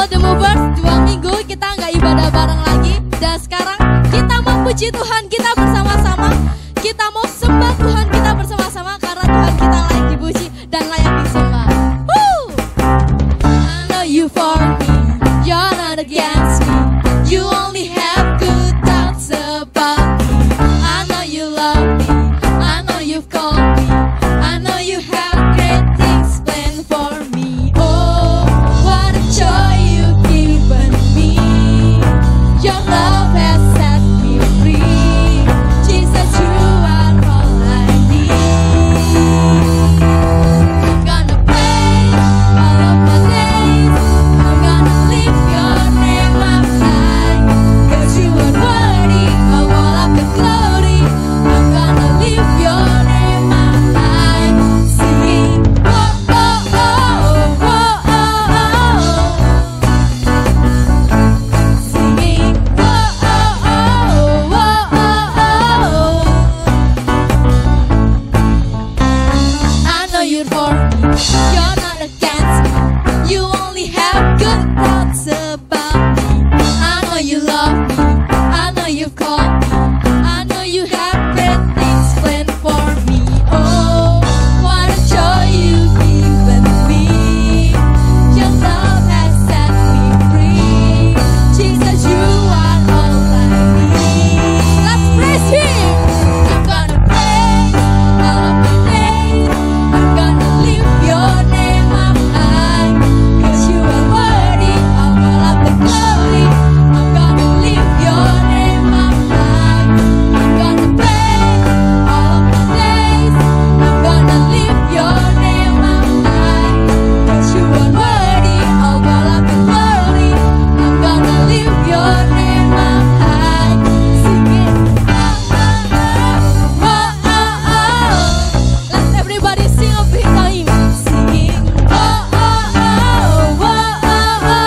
The Movers, 2 minggu kita nggak ibadah bareng lagi. Dan sekarang kita mau puji Tuhan kita bersama-sama. Kita mau sembah Tuhan kita bersama-sama. Karena Tuhan kita layak dipuji dan layak disembah. I know you for me, you're not against me. You only have good thoughts about me. I know you love me, I know you've called me. I know you have great things planned for me. Oh, what a joy you've given me. Your love has set me free. Jesus, you are all I need. I'm gonna pray all of my days. I'm gonna lift your name up high. 'Cause you are worthy of all of the glory. I'm gonna lift your name up high. Singing, oh, oh, oh, oh, oh, oh. Singing, oh, oh, oh, oh, oh, oh. I know you're for me, you're not against me. You only have good thoughts about me. I know you love me, I know you've called me. I know you have great things planned for me. Oh, what a joy you've given me. Your love has set me free. Jesus, you are all I need. Let's praise Him. I'm gonna pray all of my days. I'm gonna lift your name up high. 'Cause you are worthy of all of the glory. I'm gonna lift your name up high. I'm gonna pray all of my days. I'm gonna lift your name up high. 'Cause you are worthy of all of the glory. I'm gonna lift your name up high. Singing, oh, oh, oh, oh, oh. Let's everybody sing a big time. Singing, oh, oh, oh, oh, oh, oh.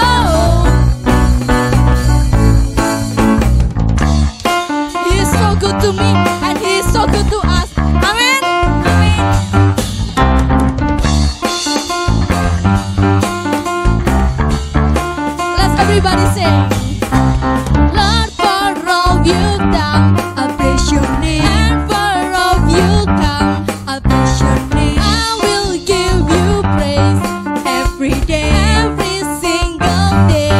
He is so good to me and He is so good to us. Amen. Amen. Let's everybody sing. Lord, for all you've done, I praise your name. And for all you come, I praise your name. I will give you praise every day, every single day.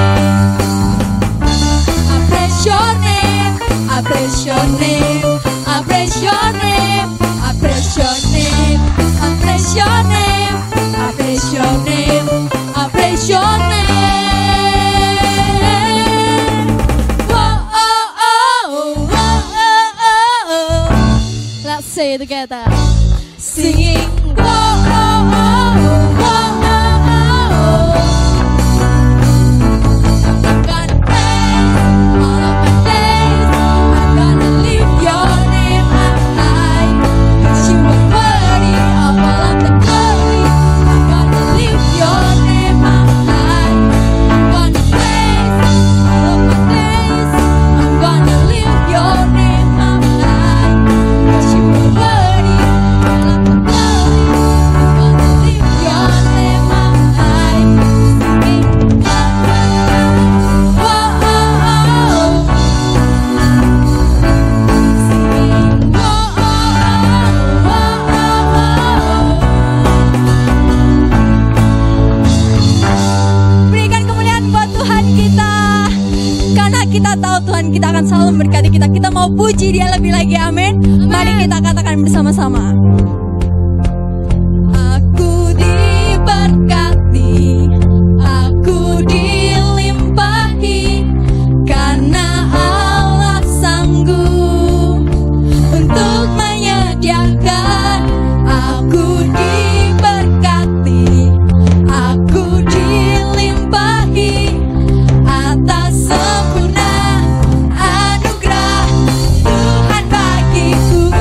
I praise your name, I praise your name, I praise your name, I praise your name, I praise your name, I praise your name, I praise your name. Whoa, oh, oh, oh, oh, oh. Let's say it together. Singing, whoa, oh, oh, oh, oh, oh. I'm gonna praise all of my days. I'm gonna lift your name up high. 'Cause you are worthy of all of the glory. I'm gonna lift your name up high. I'm gonna praise all of my days. I'm gonna lift your name up high. 'Cause you are worthy of all of the glory. I'm gonna lift your name up high. Singing, oh, oh, oh, oh. Singing, oh, oh, oh, oh. Berikan kemuliaan buat Tuhan kita. Karena kita tahu Tuhan kita akan selalu memberkati kita. Kita mau puji Dia lebih lagi, amin. Mari kita katakan bersama-sama. Aku diberkati, aku dilimpahi, karena Allah sanggup untuk menyediakan. Aku diberkati, aku dilimpahi atas sempurna anugerah Tuhan bagiku.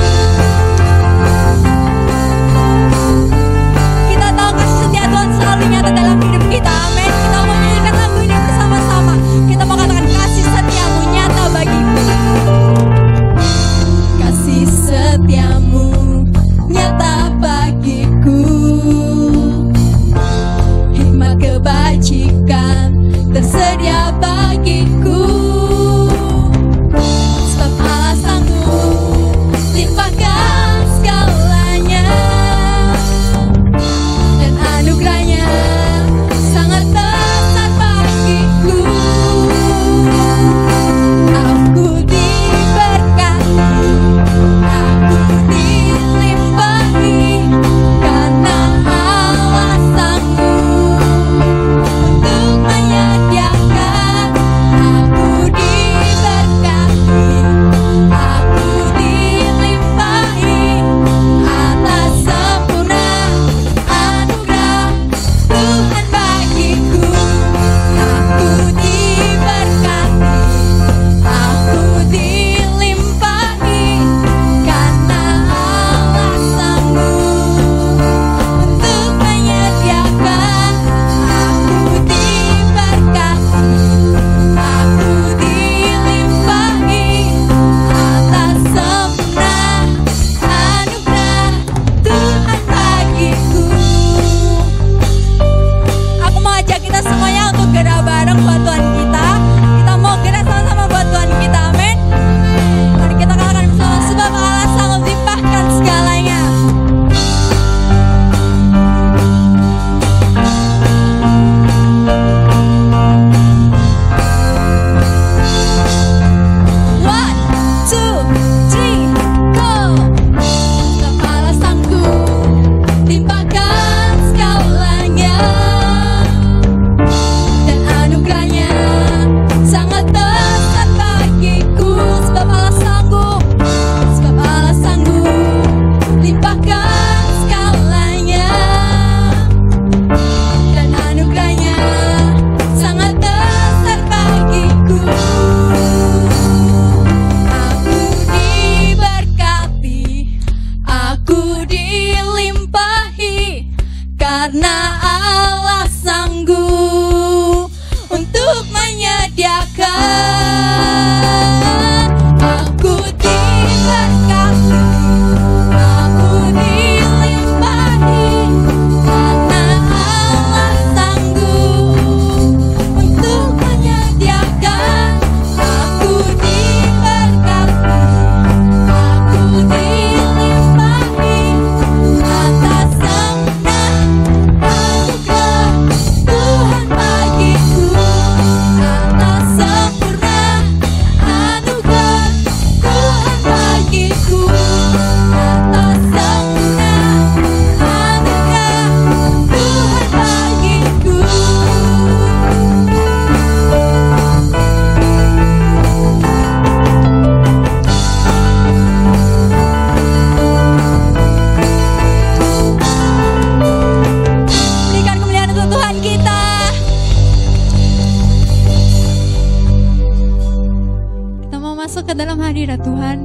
dalam hadirat Tuhan.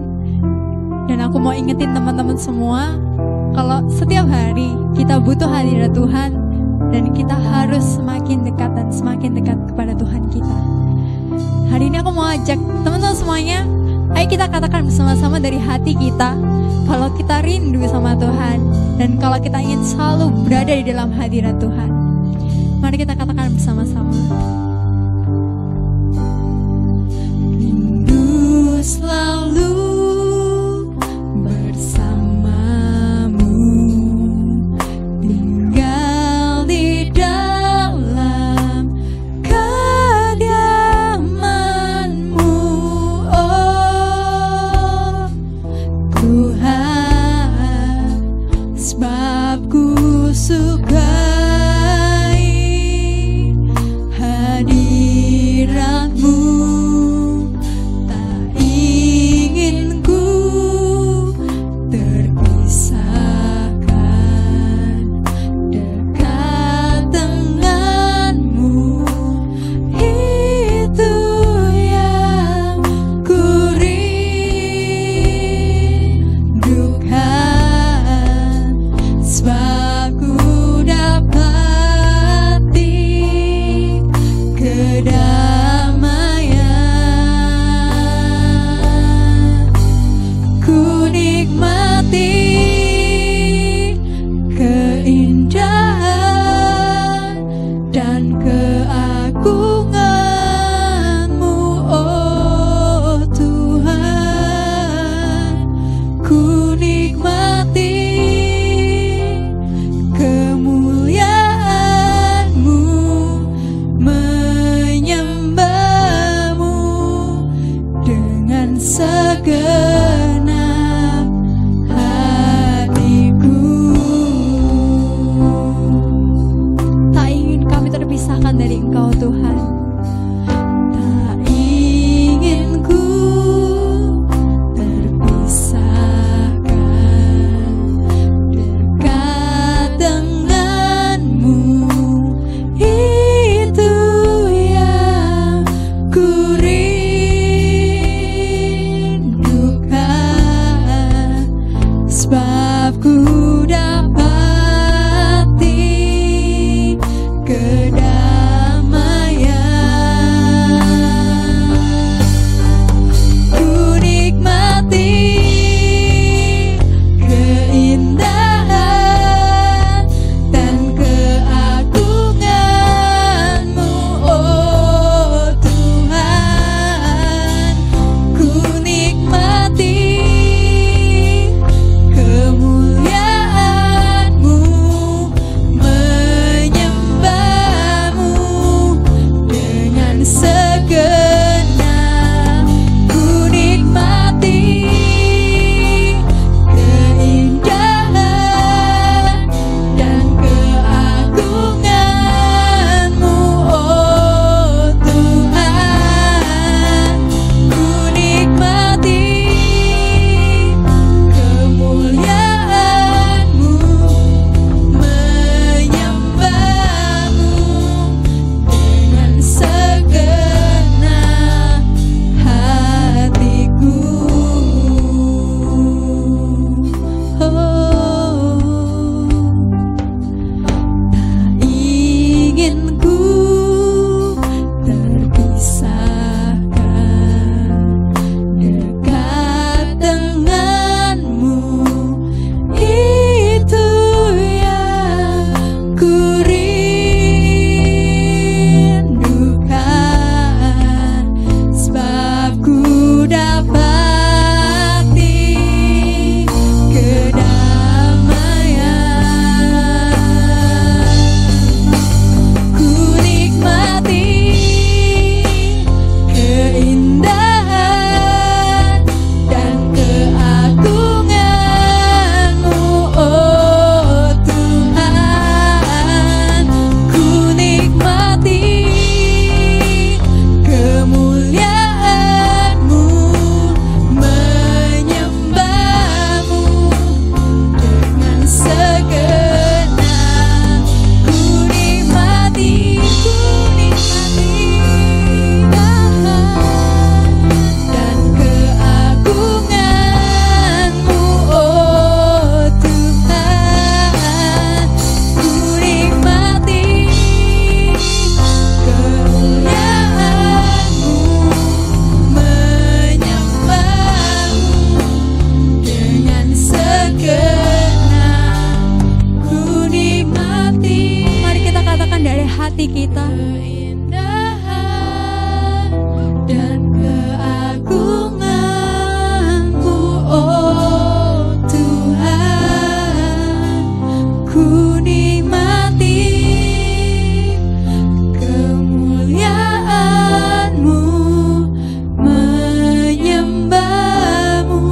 Dan aku mau ingetin teman-teman semua, kalau setiap hari kita butuh hadirat Tuhan, dan kita harus semakin dekat dan semakin dekat kepada Tuhan kita. Hari ini aku mau ajak teman-teman semuanya, ayo kita katakan bersama-sama dari hati kita, kalau kita rindu sama Tuhan, dan kalau kita ingin selalu berada di dalam hadirat Tuhan. Mari kita katakan bersama-sama. Rindu selalu bersamamu, tinggal di dalam kediaman-Mu, oh Tuhan, sebab ku sukai hadirat-Mu, tak ingin ku terpisahkan dekat dengan-Mu. Itu yang ku rindukan, sebab ku dapat hati kita. Keindahan dan keagungan-Mu, oh Tuhan, ku nikmati kemuliaan-Mu, menyembah-Mu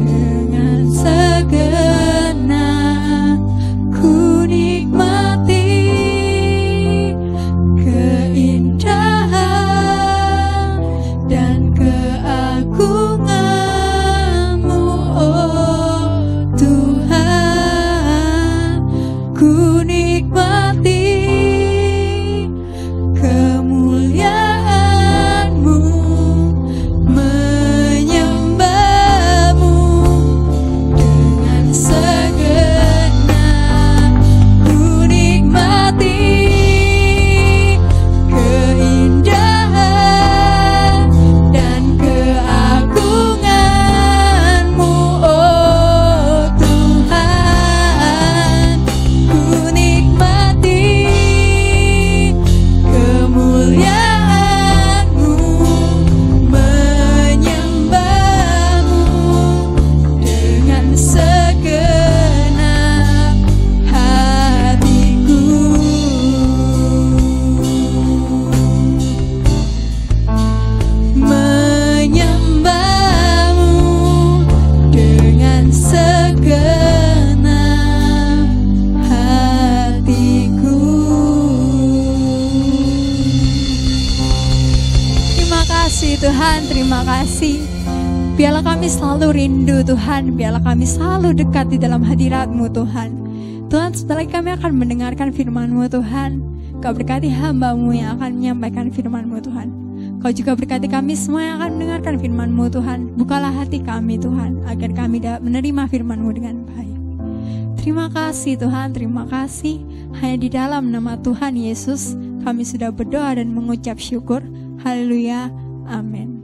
dengan segenap. Ku nikmati keindahan dan keagungan-Mu, oh Tuhan. Ku nikmati kemuliaan-Mu, menyembah-Mu dengan segenap. Ku nikmati keindahan dan keagungan-Mu, oh Tuhan. Ku nikmati kemuliaan-Mu, menyembah-Mu dengan segenap hatiku. Menyembah-Mu dengan segenap hatiku. Terima kasih Tuhan, terima kasih. Biarlah kami selalu rindu Tuhan, biarlah kami selalu dekat di dalam hadirat-Mu Tuhan. Tuhan, setelah kami akan mendengarkan firman-Mu Tuhan, Kau berkati hamba-Mu yang akan menyampaikan firman-Mu Tuhan. Kau juga berkati kami semua yang akan mendengarkan firman-Mu Tuhan. Bukalah hati kami Tuhan, agar kami dapat menerima firman-Mu dengan baik. Terima kasih Tuhan, terima kasih. Hanya di dalam nama Tuhan Yesus kami sudah berdoa dan mengucap syukur. Haleluya, amin.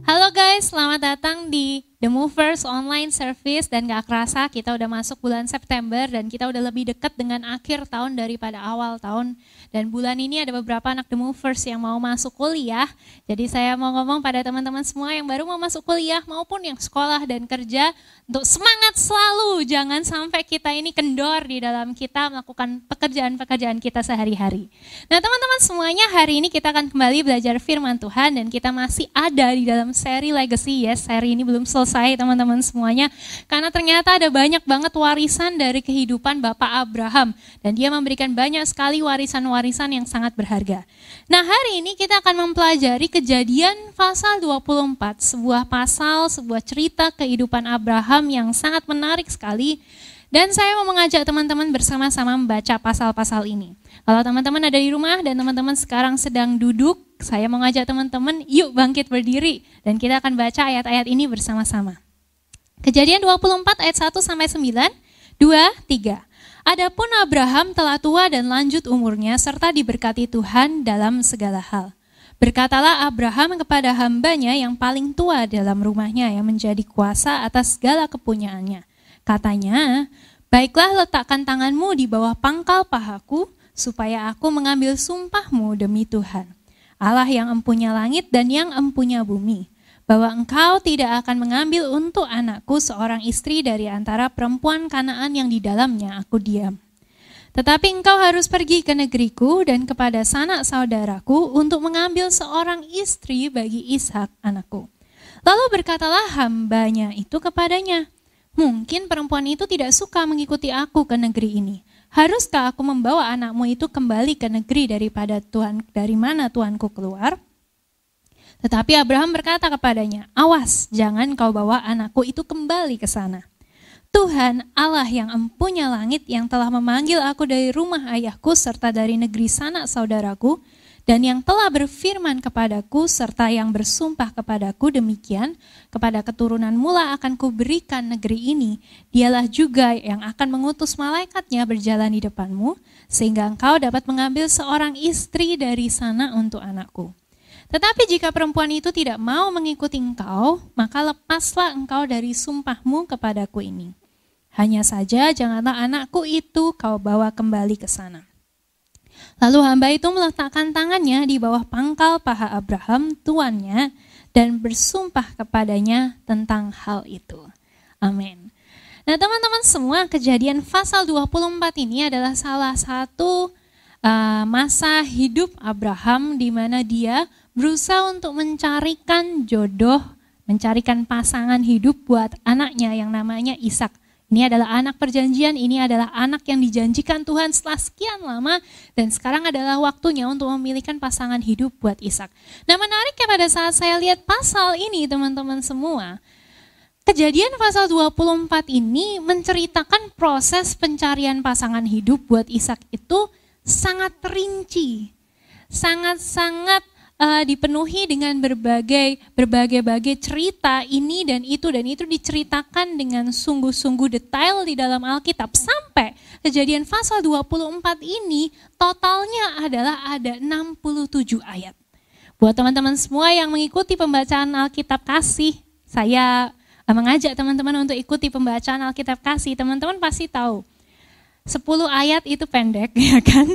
Halo guys, selamat datang di The Movers Online Service. Dan gak kerasa kita udah masuk bulan September dan kita udah lebih dekat dengan akhir tahun daripada awal tahun. Dan bulan ini ada beberapa anak The Movers yang mau masuk kuliah. Jadi saya mau ngomong pada teman-teman semua yang baru mau masuk kuliah maupun yang sekolah dan kerja, untuk semangat selalu, jangan sampai kita ini kendor di dalam kita melakukan pekerjaan-pekerjaan kita sehari-hari. Nah teman-teman semuanya, hari ini kita akan kembali belajar firman Tuhan dan kita masih ada di dalam seri Legacy. Yes, seri ini belum selesai teman-teman semuanya, karena ternyata ada banyak banget warisan dari kehidupan Bapak Abraham dan dia memberikan banyak sekali warisan-warisan yang sangat berharga. Nah hari ini kita akan mempelajari Kejadian pasal 24, sebuah pasal, sebuah cerita kehidupan Abraham yang sangat menarik sekali. Dan saya mau mengajak teman-teman bersama-sama membaca pasal-pasal ini. Kalau teman-teman ada di rumah dan teman-teman sekarang sedang duduk, saya mau ngajak teman-teman, yuk bangkit berdiri dan kita akan baca ayat-ayat ini bersama-sama. Kejadian 24 ayat 1 sampai 9, 2, 3. Adapun Abraham telah tua dan lanjut umurnya serta diberkati Tuhan dalam segala hal. Berkatalah Abraham kepada hambanya yang paling tua dalam rumahnya yang menjadi kuasa atas segala kepunyaannya. Katanya, baiklah letakkan tanganmu di bawah pangkal pahaku supaya aku mengambil sumpahmu demi Tuhan, Allah yang empunya langit dan yang empunya bumi, bahwa engkau tidak akan mengambil untuk anakku seorang istri dari antara perempuan Kanaan yang di dalamnya aku diam. Tetapi engkau harus pergi ke negeriku dan kepada sanak saudaraku untuk mengambil seorang istri bagi Ishak anakku. Lalu berkatalah hambanya itu kepadanya, mungkin perempuan itu tidak suka mengikuti aku ke negeri ini. Haruskah aku membawa anakmu itu kembali ke negeri daripada Tuhan, dari mana Tuanku keluar? Tetapi Abraham berkata kepadanya, awas, jangan kau bawa anakku itu kembali ke sana. Tuhan Allah yang empunya langit yang telah memanggil aku dari rumah ayahku serta dari negeri sanak saudaraku, dan yang telah berfirman kepadaku serta yang bersumpah kepadaku demikian, kepada keturunan mula akan kuberikan negeri ini, dialah juga yang akan mengutus malaikatnya berjalan di depanmu, sehingga engkau dapat mengambil seorang istri dari sana untuk anakku. Tetapi jika perempuan itu tidak mau mengikuti engkau, maka lepaslah engkau dari sumpahmu kepadaku ini. Hanya saja janganlah anakku itu kau bawa kembali ke sana. Lalu hamba itu meletakkan tangannya di bawah pangkal paha Abraham, tuannya, dan bersumpah kepadanya tentang hal itu. Amin. Nah teman-teman semua, Kejadian pasal 24 ini adalah salah satu masa hidup Abraham di mana dia berusaha untuk mencarikan jodoh, mencarikan pasangan hidup buat anaknya yang namanya Ishak. Ini adalah anak perjanjian, ini adalah anak yang dijanjikan Tuhan setelah sekian lama, dan sekarang adalah waktunya untuk memilihkan pasangan hidup buat Ishak. Nah menariknya pada saat saya lihat pasal ini teman-teman semua, Kejadian pasal 24 ini menceritakan proses pencarian pasangan hidup buat Ishak itu sangat rinci, sangat-sangat dipenuhi dengan berbagai cerita ini dan itu diceritakan dengan sungguh-sungguh detail di dalam Alkitab sampai Kejadian pasal 24 ini totalnya adalah ada 67 ayat. Buat teman-teman semua yang mengikuti pembacaan Alkitab Kasih, saya mengajak teman-teman untuk ikuti pembacaan Alkitab Kasih. Teman-teman pasti tahu 10 ayat itu pendek, ya kan?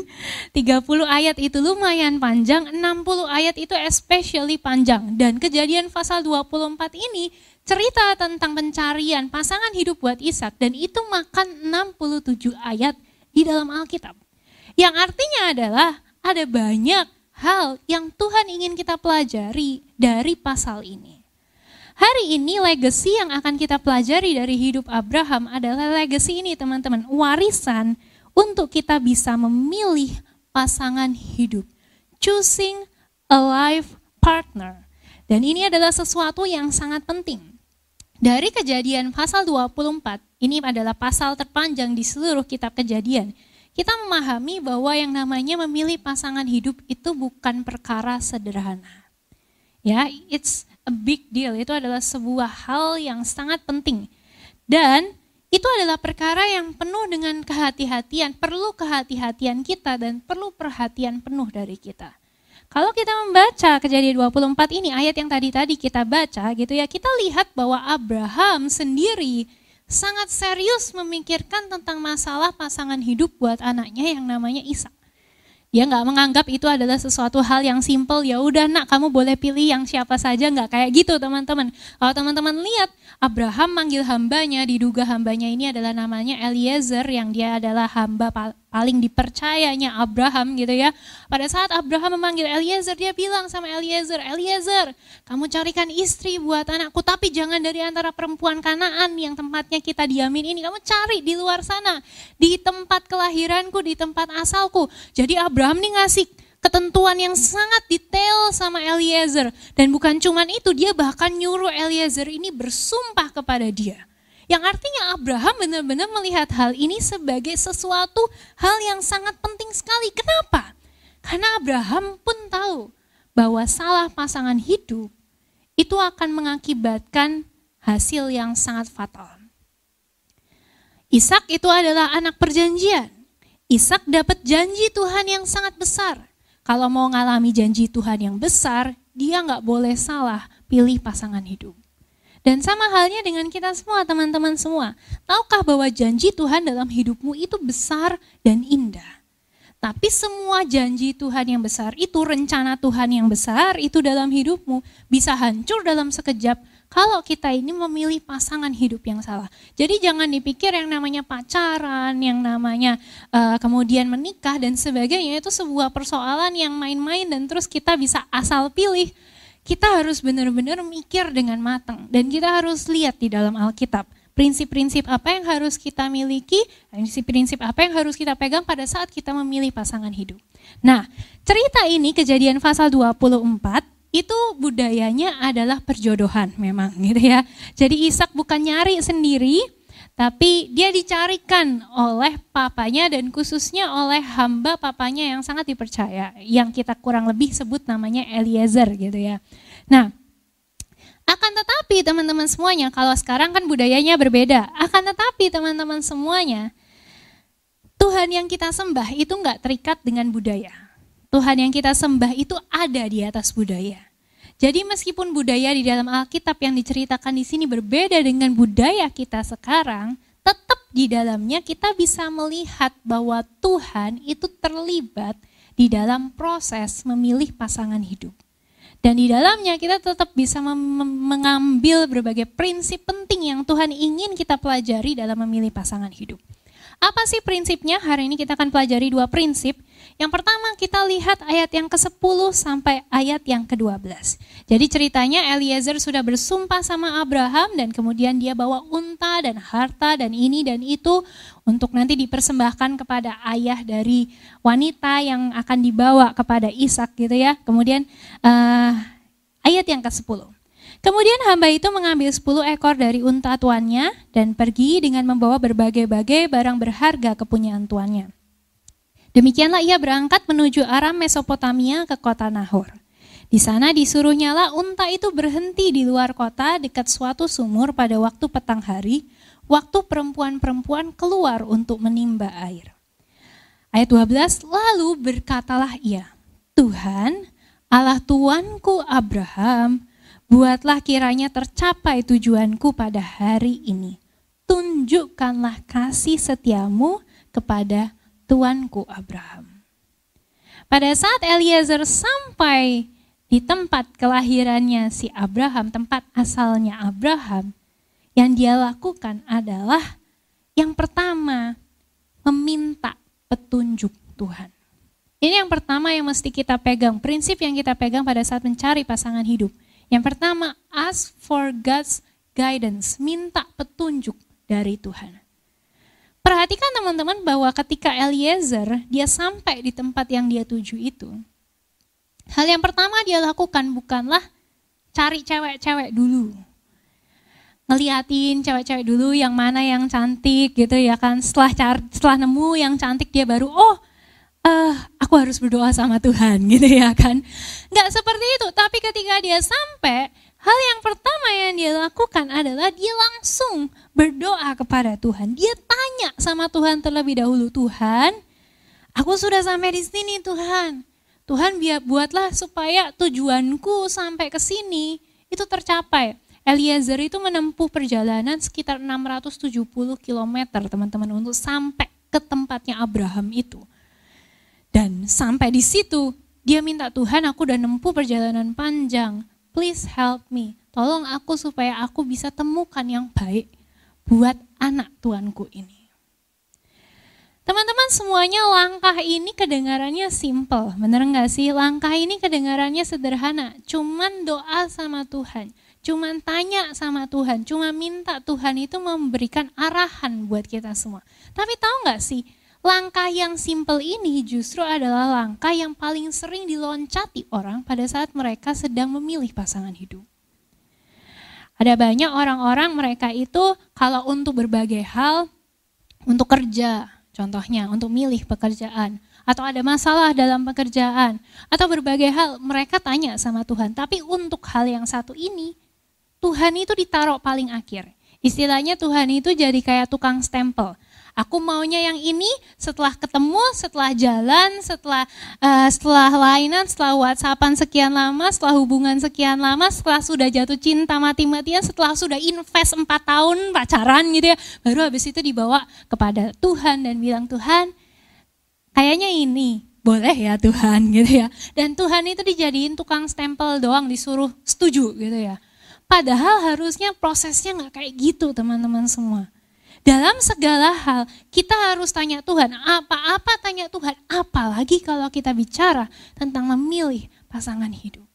30 ayat itu lumayan panjang, 60 ayat itu especially panjang. Dan Kejadian pasal 24 ini cerita tentang pencarian pasangan hidup buat Ishak, dan itu makan 67 ayat di dalam Alkitab. Yang artinya adalah ada banyak hal yang Tuhan ingin kita pelajari dari pasal ini. Hari ini legacy yang akan kita pelajari dari hidup Abraham adalah legacy ini teman-teman, warisan untuk kita bisa memilih pasangan hidup. Choosing a life partner. Dan ini adalah sesuatu yang sangat penting. Dari Kejadian pasal 24, ini adalah pasal terpanjang di seluruh kitab Kejadian. Kita memahami bahwa yang namanya memilih pasangan hidup itu bukan perkara sederhana. Ya, it's a big deal, itu adalah sebuah hal yang sangat penting. Dan itu adalah perkara yang penuh dengan kehati-hatian, perlu kehati-hatian kita dan perlu perhatian penuh dari kita. Kalau kita membaca Kejadian 24 ini, ayat yang tadi kita baca gitu ya, kita lihat bahwa Abraham sendiri sangat serius memikirkan tentang masalah pasangan hidup buat anaknya yang namanya Ishak. Dia nggak menganggap itu adalah sesuatu hal yang simple, ya udah nak kamu boleh pilih yang siapa saja, nggak kayak gitu teman-teman. Kalau teman-teman lihat Abraham manggil hambanya, diduga hambanya ini adalah namanya Eliezer yang dia adalah hamba paling dipercayanya Abraham gitu ya. Pada saat Abraham memanggil Eliezer, dia bilang sama Eliezer, Eliezer kamu carikan istri buat anakku, tapi jangan dari antara perempuan Kanaan yang tempatnya kita diamin ini, kamu cari di luar sana, di tempat kelahiranku, di tempat asalku. Jadi Abraham nih ngasih ketentuan yang sangat detail sama Eliezer. Dan bukan cuman itu, dia bahkan nyuruh Eliezer ini bersumpah kepada dia. Yang artinya Abraham benar-benar melihat hal ini sebagai sesuatu hal yang sangat penting sekali. Kenapa? Karena Abraham pun tahu bahwa salah pasangan hidup itu akan mengakibatkan hasil yang sangat fatal. Ishak itu adalah anak perjanjian. Ishak dapat janji Tuhan yang sangat besar. Kalau mau ngalami janji Tuhan yang besar, dia nggak boleh salah pilih pasangan hidup. Dan sama halnya dengan kita semua, teman-teman semua. Tahukah bahwa janji Tuhan dalam hidupmu itu besar dan indah? Tapi semua janji Tuhan yang besar itu, rencana Tuhan yang besar itu dalam hidupmu bisa hancur dalam sekejap kalau kita ini memilih pasangan hidup yang salah. Jadi jangan dipikir yang namanya pacaran, yang namanya kemudian menikah dan sebagainya itu sebuah persoalan yang main-main dan terus kita bisa asal pilih. Kita harus benar-benar mikir dengan matang dan kita harus lihat di dalam Alkitab prinsip-prinsip apa yang harus kita miliki, prinsip-prinsip apa yang harus kita pegang pada saat kita memilih pasangan hidup. Nah, cerita ini Kejadian pasal 24 itu budayanya adalah perjodohan memang gitu ya. Jadi Ishak bukan nyari sendiri, tapi dia dicarikan oleh papanya dan khususnya oleh hamba papanya yang sangat dipercaya, yang kita kurang lebih sebut namanya Eliezer gitu ya. Nah, akan tetapi teman-teman semuanya, kalau sekarang kan budayanya berbeda, akan tetapi teman-teman semuanya, Tuhan yang kita sembah itu enggak terikat dengan budaya. Tuhan yang kita sembah itu ada di atas budaya. Jadi meskipun budaya di dalam Alkitab yang diceritakan di sini berbeda dengan budaya kita sekarang, tetap di dalamnya kita bisa melihat bahwa Tuhan itu terlibat di dalam proses memilih pasangan hidup. Dan di dalamnya kita tetap bisa mengambil berbagai prinsip penting yang Tuhan ingin kita pelajari dalam memilih pasangan hidup. Apa sih prinsipnya? Hari ini kita akan pelajari 2 prinsip. Yang pertama kita lihat ayat yang ke-10 sampai ayat yang ke-12. Jadi ceritanya Eliezer sudah bersumpah sama Abraham dan kemudian dia bawa unta dan harta dan ini dan itu untuk nanti dipersembahkan kepada ayah dari wanita yang akan dibawa kepada Ishak gitu ya. Kemudian ayat yang ke-10. Kemudian hamba itu mengambil 10 ekor dari unta tuannya dan pergi dengan membawa berbagai-bagai barang berharga kepunyaan tuannya. Demikianlah ia berangkat menuju Aram Mesopotamia ke kota Nahor. Di sana disuruhnyalah unta itu berhenti di luar kota dekat suatu sumur pada waktu petang hari, waktu perempuan-perempuan keluar untuk menimba air. Ayat 12, lalu berkatalah ia, Tuhan, Allah tuanku Abraham, buatlah kiranya tercapai tujuanku pada hari ini. Tunjukkanlah kasih setiamu kepada tuanku Abraham. Pada saat Eliezer sampai di tempat kelahirannya si Abraham, tempat asalnya Abraham, yang dia lakukan adalah yang pertama, meminta petunjuk Tuhan. Ini yang pertama yang mesti kita pegang, prinsip yang kita pegang pada saat mencari pasangan hidup. Yang pertama, ask for God's guidance, minta petunjuk dari Tuhan. Perhatikan teman-teman bahwa ketika Eliezer, dia sampai di tempat yang dia tuju itu, hal yang pertama dia lakukan bukanlah cari cewek-cewek dulu. Ngeliatin cewek-cewek dulu yang mana yang cantik gitu ya kan, setelah nemu yang cantik dia baru, aku harus berdoa sama Tuhan gitu ya kan. Nggak seperti itu, tapi ketika dia sampai, hal yang pertama yang dia lakukan adalah dia langsung berdoa kepada Tuhan. Dia tanya sama Tuhan terlebih dahulu, Tuhan, aku sudah sampai di sini Tuhan. Tuhan buatlah supaya tujuanku sampai ke sini itu tercapai. Eliezer itu menempuh perjalanan sekitar 670 km teman-teman untuk sampai ke tempatnya Abraham itu. Dan sampai di situ, dia minta Tuhan, aku udah nempuh perjalanan panjang, please help me. Tolong aku supaya aku bisa temukan yang baik buat anak tuanku ini. Teman-teman semuanya langkah ini kedengarannya simple, bener gak sih? Langkah ini kedengarannya sederhana, cuman doa sama Tuhan, cuman tanya sama Tuhan, cuma minta Tuhan itu memberikan arahan buat kita semua. Tapi tahu gak sih? Langkah yang simple ini justru adalah langkah yang paling sering diloncati orang pada saat mereka sedang memilih pasangan hidup. Ada banyak orang-orang mereka itu kalau untuk berbagai hal, untuk kerja contohnya, untuk milih pekerjaan, atau ada masalah dalam pekerjaan, atau berbagai hal mereka tanya sama Tuhan. Tapi untuk hal yang satu ini, Tuhan itu ditaruh paling akhir. Istilahnya Tuhan itu jadi kayak tukang stempel. Aku maunya yang ini, setelah ketemu, setelah jalan, setelah lainan, setelah WhatsAppan sekian lama, setelah hubungan sekian lama, setelah sudah jatuh cinta mati-matian, setelah sudah invest 4 tahun pacaran gitu ya, baru habis itu dibawa kepada Tuhan dan bilang, Tuhan kayaknya ini, boleh ya Tuhan gitu ya. Dan Tuhan itu dijadiin tukang stempel doang, disuruh setuju gitu ya. Padahal harusnya prosesnya gak kayak gitu teman-teman semua. Dalam segala hal kita harus tanya Tuhan, apa-apa tanya Tuhan, apalagi kalau kita bicara tentang memilih pasangan hidup.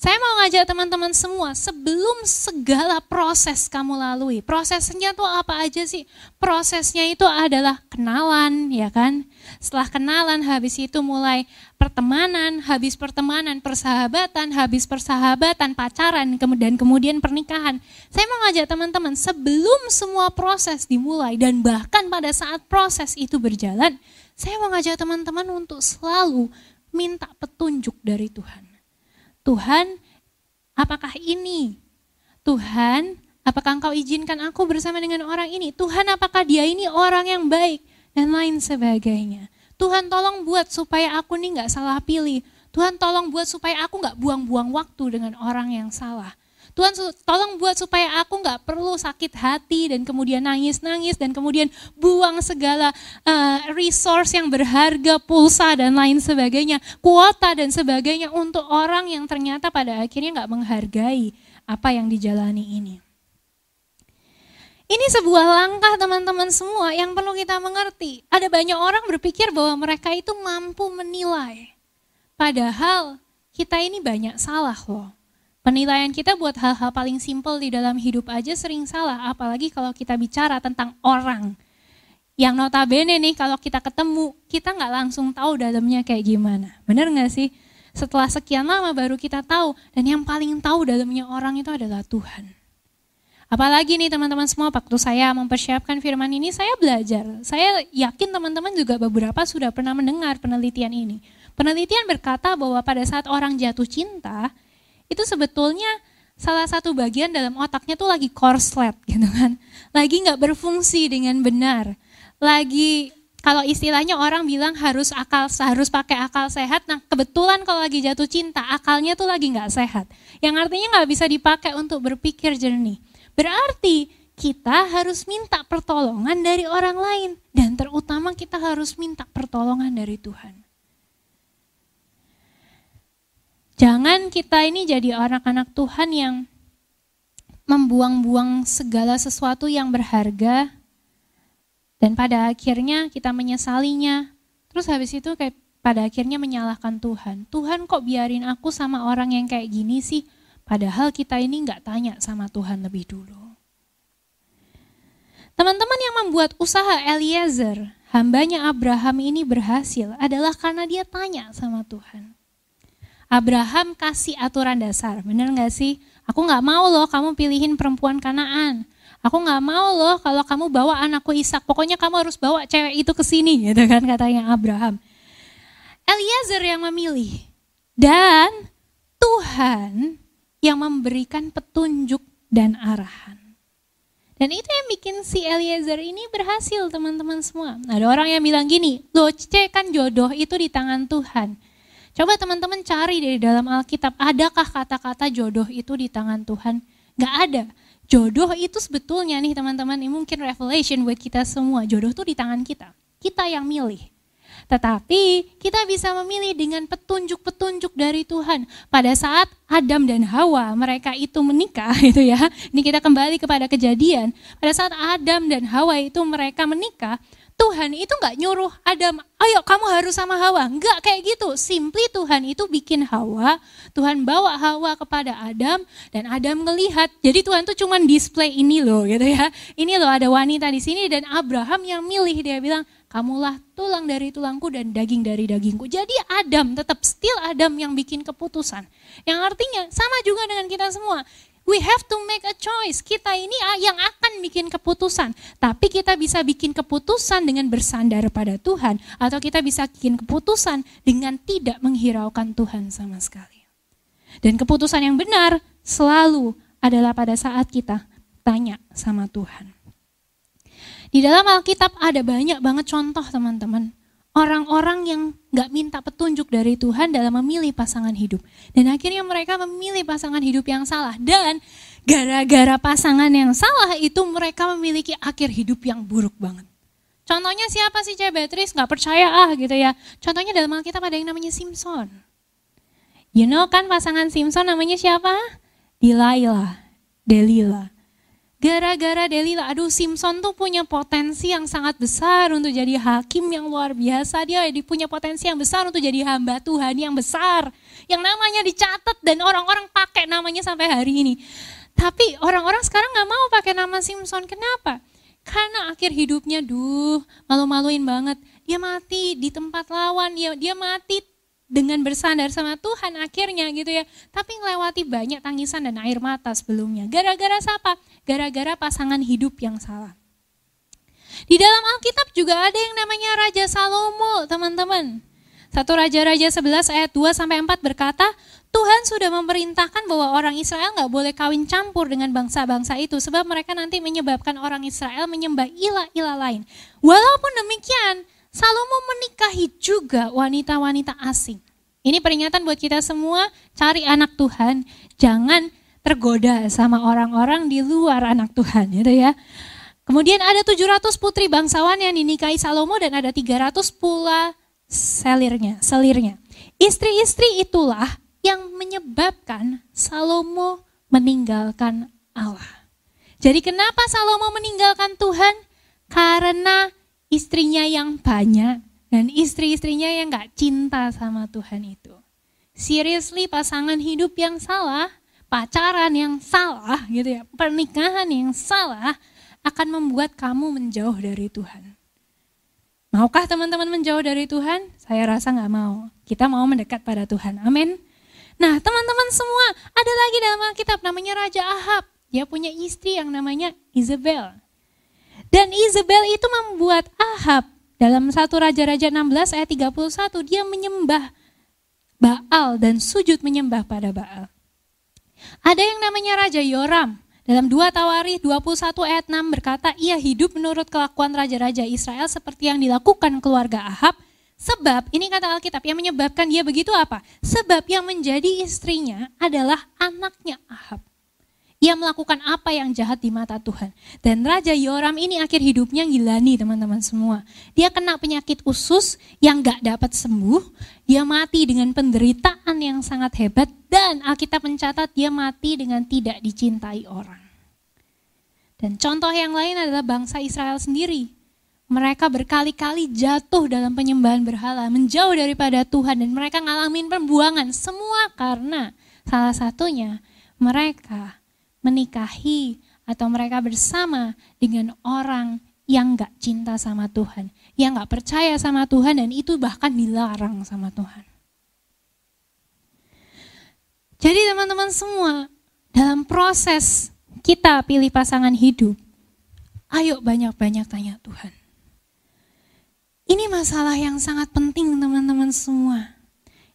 Saya mau ngajak teman-teman semua, sebelum segala proses kamu lalui, prosesnya tuh apa aja sih? Prosesnya itu adalah kenalan, ya kan? Setelah kenalan, habis itu mulai pertemanan, habis pertemanan persahabatan, habis persahabatan pacaran, dan kemudian pernikahan. Saya mau ngajak teman-teman, sebelum semua proses dimulai dan bahkan pada saat proses itu berjalan, saya mau ngajak teman-teman untuk selalu minta petunjuk dari Tuhan. Tuhan, apakah ini? Tuhan, apakah Engkau izinkan aku bersama dengan orang ini? Tuhan, apakah dia ini orang yang baik? Dan lain sebagainya. Tuhan tolong buat supaya aku nih gak salah pilih. Tuhan tolong buat supaya aku gak buang-buang waktu dengan orang yang salah. Tuhan tolong buat supaya aku gak perlu sakit hati dan kemudian nangis-nangis dan kemudian buang segala resource yang berharga, pulsa dan lain sebagainya, kuota dan sebagainya untuk orang yang ternyata pada akhirnya gak menghargai apa yang dijalani ini. Ini sebuah langkah teman-teman semua yang perlu kita mengerti. Ada banyak orang berpikir bahwa mereka itu mampu menilai. Padahal kita ini banyak salah loh. Penilaian kita buat hal-hal paling simpel di dalam hidup aja sering salah. Apalagi kalau kita bicara tentang orang. Yang notabene nih kalau kita ketemu, kita gak langsung tahu dalamnya kayak gimana. Bener gak sih? Setelah sekian lama baru kita tahu. Dan yang paling tahu dalamnya orang itu adalah Tuhan. Apalagi nih teman-teman semua, waktu saya mempersiapkan firman ini, saya belajar. Saya yakin teman-teman juga beberapa sudah pernah mendengar penelitian ini. Penelitian berkata bahwa pada saat orang jatuh cinta, itu sebetulnya salah satu bagian dalam otaknya tuh lagi korslet gitu kan. Lagi gak berfungsi dengan benar. Lagi, kalau istilahnya orang bilang harus pakai akal sehat. Nah kebetulan kalau lagi jatuh cinta, akalnya tuh lagi gak sehat. Yang artinya gak bisa dipakai untuk berpikir jernih. Berarti kita harus minta pertolongan dari orang lain. Dan terutama kita harus minta pertolongan dari Tuhan. Jangan kita ini jadi anak-anak Tuhan yang membuang-buang segala sesuatu yang berharga. Dan pada akhirnya kita menyesalinya. Terus habis itu kayak pada akhirnya menyalahkan Tuhan. Tuhan kok biarin aku sama orang yang kayak gini sih? Padahal kita ini gak tanya sama Tuhan lebih dulu. Teman-teman yang membuat usaha Eliezer, hambanya Abraham ini berhasil adalah karena dia tanya sama Tuhan. Abraham kasih aturan dasar, bener gak sih? Aku gak mau loh kamu pilihin perempuan Kanaan. Aku gak mau loh kalau kamu bawa anakku Ishak. Pokoknya kamu harus bawa cewek itu ke sini, gitu kan katanya Abraham. Eliezer yang memilih. Dan Tuhan yang memberikan petunjuk dan arahan. Dan itu yang bikin si Eliezer ini berhasil teman-teman semua. Ada orang yang bilang gini, loh kan jodoh itu di tangan Tuhan. Coba teman-teman cari dari dalam Alkitab, adakah kata-kata jodoh itu di tangan Tuhan? Gak ada. Jodoh itu sebetulnya nih teman-teman, ini mungkin revelation buat kita semua. Jodoh itu di tangan kita. Kita yang milih. Tetapi kita bisa memilih dengan petunjuk-petunjuk dari Tuhan. Pada saat Adam dan Hawa mereka itu menikah gitu ya. Ini kita kembali kepada kejadian. Pada saat Adam dan Hawa itu mereka menikah, Tuhan itu gak nyuruh Adam, ayo kamu harus sama Hawa. Enggak kayak gitu. Simply Tuhan itu bikin Hawa, Tuhan bawa Hawa kepada Adam dan Adam ngelihat. Jadi Tuhan tuh cuman display ini loh gitu ya. Ini loh ada wanita di sini dan Abraham yang milih, dia bilang, kamulah tulang dari tulangku dan daging dari dagingku. Jadi Adam, tetap still Adam yang bikin keputusan. Yang artinya sama juga dengan kita semua. We have to make a choice. Kita ini yang akan bikin keputusan. Tapi kita bisa bikin keputusan dengan bersandar pada Tuhan. Atau kita bisa bikin keputusan dengan tidak menghiraukan Tuhan sama sekali. Dan keputusan yang benar selalu adalah pada saat kita tanya sama Tuhan. Di dalam Alkitab ada banyak banget contoh teman-teman. Orang-orang yang gak minta petunjuk dari Tuhan dalam memilih pasangan hidup. Dan akhirnya mereka memilih pasangan hidup yang salah. Dan gara-gara pasangan yang salah itu mereka memiliki akhir hidup yang buruk banget. Contohnya siapa sih Cek Beatrice? Gak percaya gitu ya. Contohnya dalam Alkitab ada yang namanya Simpson. You know kan pasangan Simpson namanya siapa? Delila. Gara-gara Delila, Simpson tuh punya potensi yang sangat besar untuk jadi hakim yang luar biasa. Dia punya potensi yang besar untuk jadi hamba Tuhan yang besar. Yang namanya dicatat dan orang-orang pakai namanya sampai hari ini. Tapi orang-orang sekarang gak mau pakai nama Simpson. Kenapa? Karena akhir hidupnya, malu-maluin banget. Dia mati di tempat lawan, dia mati dengan bersandar sama Tuhan akhirnya gitu ya. Tapi melewati banyak tangisan dan air mata sebelumnya. Gara-gara siapa? Gara-gara pasangan hidup yang salah. Di dalam Alkitab juga ada yang namanya Raja Salomo, teman-teman. 1 Raja-Raja 11 ayat 2-4 berkata, Tuhan sudah memerintahkan bahwa orang Israel gak boleh kawin campur dengan bangsa-bangsa itu. Sebab mereka nanti menyebabkan orang Israel menyembah ilah-ilah lain. Walaupun demikian, Salomo menikahi juga wanita-wanita asing. Ini peringatan buat kita semua, cari anak Tuhan, jangan tergoda sama orang-orang di luar anak Tuhan gitu ya. Kemudian ada 700 putri bangsawan yang dinikahi Salomo dan ada 300 pula selirnya. Istri-istri itulah yang menyebabkan Salomo meninggalkan Allah. Jadi kenapa Salomo meninggalkan Tuhan? Karena istrinya yang banyak dan istri-istrinya yang gak cinta sama Tuhan itu. Seriously, pasangan hidup yang salah, pacaran yang salah gitu ya, pernikahan yang salah akan membuat kamu menjauh dari Tuhan. Maukah teman-teman menjauh dari Tuhan? Saya rasa gak mau. Kita mau mendekat pada Tuhan. Amin. Nah, teman-teman semua, ada lagi dalam Alkitab namanya Raja Ahab. Dia punya istri yang namanya Isabel. Dan Isabel itu membuat Ahab dalam 1 Raja-Raja 16 ayat 31, dia menyembah Baal dan sujud menyembah pada Baal. Ada yang namanya Raja Yoram. Dalam 2 Tawarikh 21 ayat 6 berkata, ia hidup menurut kelakuan raja-raja Israel seperti yang dilakukan keluarga Ahab. Sebab, ini kata Alkitab, yang menyebabkan dia begitu apa? Sebab yang menjadi istrinya adalah anaknya Ahab. Ia melakukan apa yang jahat di mata Tuhan. Dan Raja Yoram ini akhir hidupnya gilani teman-teman semua. Dia kena penyakit usus yang gak dapat sembuh. Dia mati dengan penderitaan yang sangat hebat. Dan Alkitab mencatat dia mati dengan tidak dicintai orang. Dan contoh yang lain adalah bangsa Israel sendiri. Mereka berkali-kali jatuh dalam penyembahan berhala, menjauh daripada Tuhan, dan mereka ngalamin pembuangan. Semua karena salah satunya mereka menikahi atau mereka bersama dengan orang yang gak cinta sama Tuhan, yang gak percaya sama Tuhan, dan itu bahkan dilarang sama Tuhan. Jadi teman-teman semua, dalam proses kita pilih pasangan hidup, ayo banyak-banyak tanya Tuhan. Ini masalah yang sangat penting teman-teman semua.